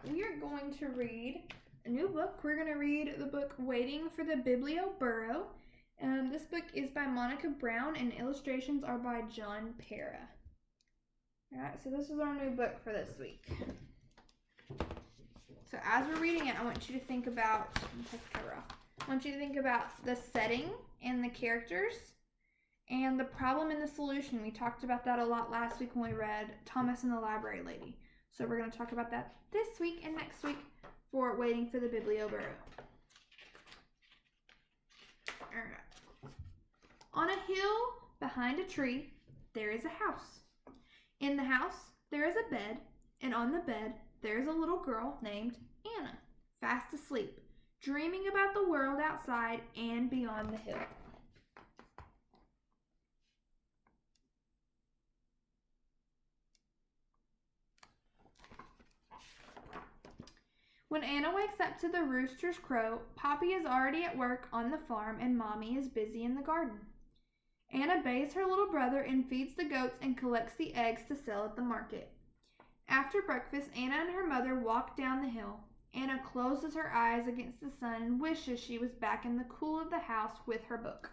we are going to read a new book. We're going to read the book Waiting for the Biblioburro. This book is by Monica Brown and illustrations are by John Para. Alright, so this is our new book for this week. So as we're reading it, I want you to think about, take the cover off. I want you to think about the setting and the characters and the problem and the solution. We talked about that a lot last week when we read Thomas and the Library Lady. So we're going to talk about that this week and next week for Waiting for the Biblioburro. Alright. On a hill behind a tree, there is a house. In the house, there is a bed, and on the bed, there is a little girl named Anna, fast asleep, dreaming about the world outside and beyond the hill. When Anna wakes up to the rooster's crow, Poppy is already at work on the farm and Mommy is busy in the garden. Anna bathes her little brother and feeds the goats and collects the eggs to sell at the market. After breakfast, Anna and her mother walk down the hill. Anna closes her eyes against the sun and wishes she was back in the cool of the house with her book.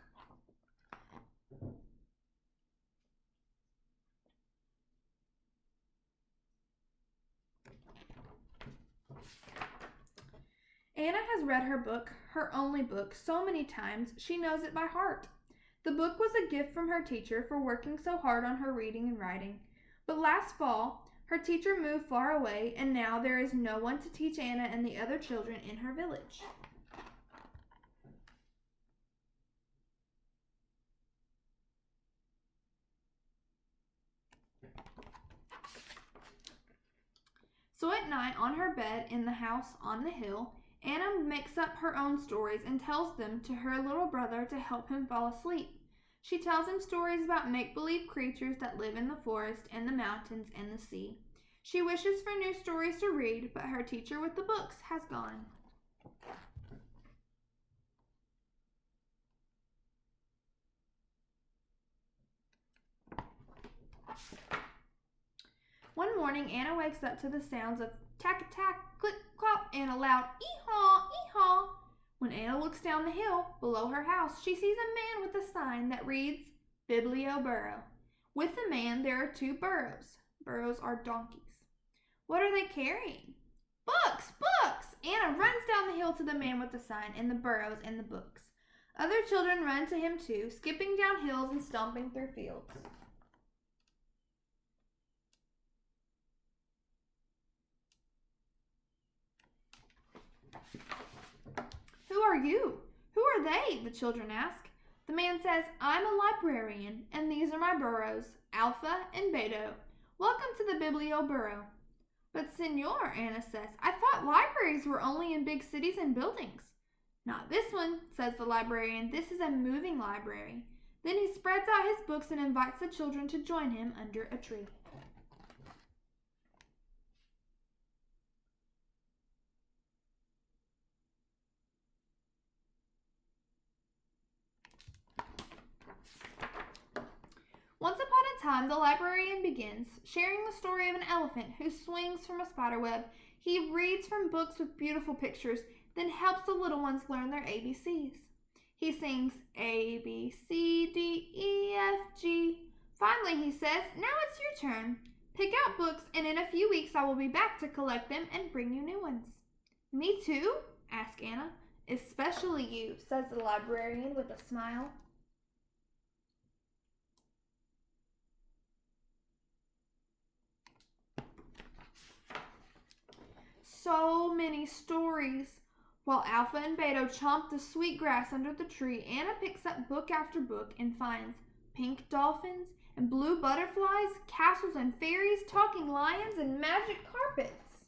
Anna has read her book, her only book, so many times she knows it by heart. The book was a gift from her teacher for working so hard on her reading and writing. But last fall, her teacher moved far away, and now there is no one to teach Anna and the other children in her village. So at night, on her bed in the house on the hill, Anna makes up her own stories and tells them to her little brother to help him fall asleep. She tells him stories about make-believe creatures that live in the forest and the mountains and the sea. She wishes for new stories to read, but her teacher with the books has gone. One morning, Anna wakes up to the sounds of tack-a-tack, click-clop, and a loud ee-haw, ee-haw. When Anna looks down the hill below her house, she sees a man with a sign that reads Biblioburro. With the man, there are two burros. Burros are donkeys. What are they carrying? Books! Books! Anna runs down the hill to the man with the sign and the burros and the books. Other children run to him too, skipping down hills and stomping through fields. Who are you? Who are they? The children ask. The man says, I'm a librarian, and these are my burros, Alpha and Beta. Welcome to the Biblioburro. But Senor, Anna says, I thought libraries were only in big cities and buildings. Not this one, says the librarian. This is a moving library. Then he spreads out his books and invites the children to join him under a tree. Once upon a time, the librarian begins, sharing the story of an elephant who swings from a spiderweb. He reads from books with beautiful pictures, then helps the little ones learn their ABCs. He sings A, B, C, D, E, F, G. Finally, he says, now it's your turn. Pick out books, and in a few weeks I will be back to collect them and bring you new ones. Me too? asks Anna. Especially you, says the librarian with a smile. So many stories. While Alpha and Beta chomp the sweet grass under the tree, Anna picks up book after book and finds pink dolphins and blue butterflies, castles and fairies, talking lions, and magic carpets.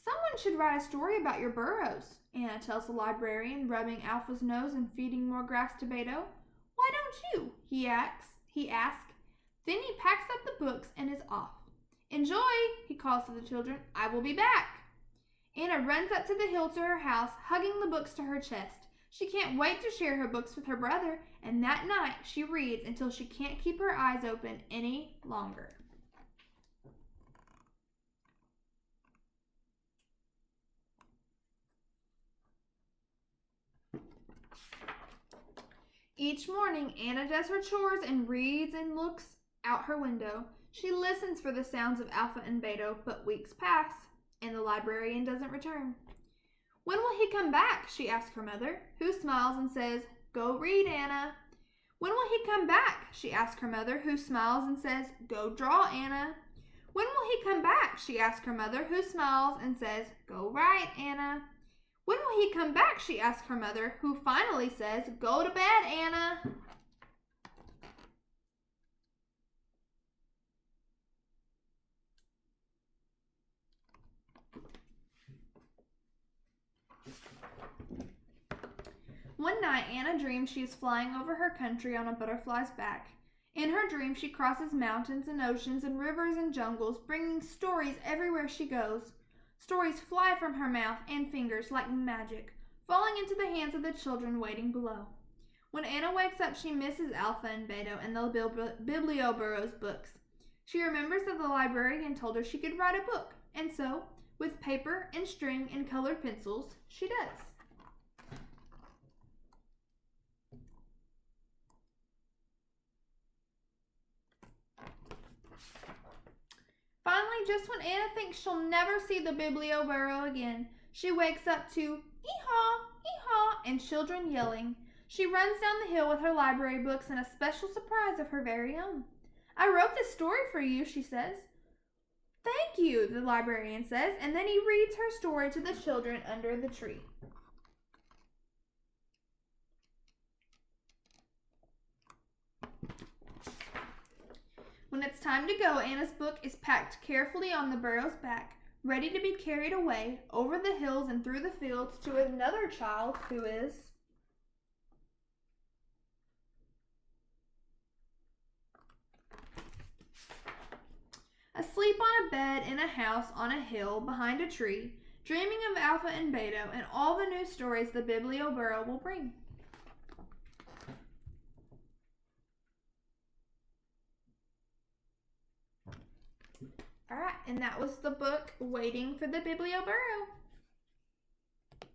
Someone should write a story about your burrows, Anna tells the librarian, rubbing Alpha's nose and feeding more grass to Beto. Why don't you? He asks. Then he packs up the books and is off. Enjoy, he calls to the children. I will be back. Anna runs up to the hill to her house, hugging the books to her chest. She can't wait to share her books with her brother, and that night she reads until she can't keep her eyes open any longer. Each morning, Anna does her chores and reads and looks out her window. She listens for the sounds of Alpha and Beta, but weeks pass, and the librarian doesn't return. When will he come back? She asks her mother, who smiles and says, "Go read, Anna." When will he come back? She asks her mother, who smiles and says, "Go draw, Anna." When will he come back? She asks her mother, who smiles and says, "Go write, Anna." When will he come back? She asks her mother, who finally says, "Go to bed, Anna." One night, Anna dreams she is flying over her country on a butterfly's back. In her dream, she crosses mountains and oceans and rivers and jungles, bringing stories everywhere she goes. Stories fly from her mouth and fingers like magic, falling into the hands of the children waiting below. When Anna wakes up, she misses Alpha and Beta and the Biblioburro's books. She remembers that the librarian told her she could write a book, and so, with paper and string and colored pencils, she does. Finally, just when Anna thinks she'll never see the Biblioburro again, she wakes up to "Ee-haw, ee-haw" and children yelling. She runs down the hill with her library books and a special surprise of her very own. "I wrote this story for you," she says. "Thank you," the librarian says, and then he reads her story to the children under the tree. When it's time to go, Anna's book is packed carefully on the burro's back, ready to be carried away over the hills and through the fields to another child who is asleep on a bed in a house on a hill behind a tree, dreaming of Alpha and Beta and all the new stories the Biblioburro will bring. All right, and that was the book Waiting for the Biblioburro.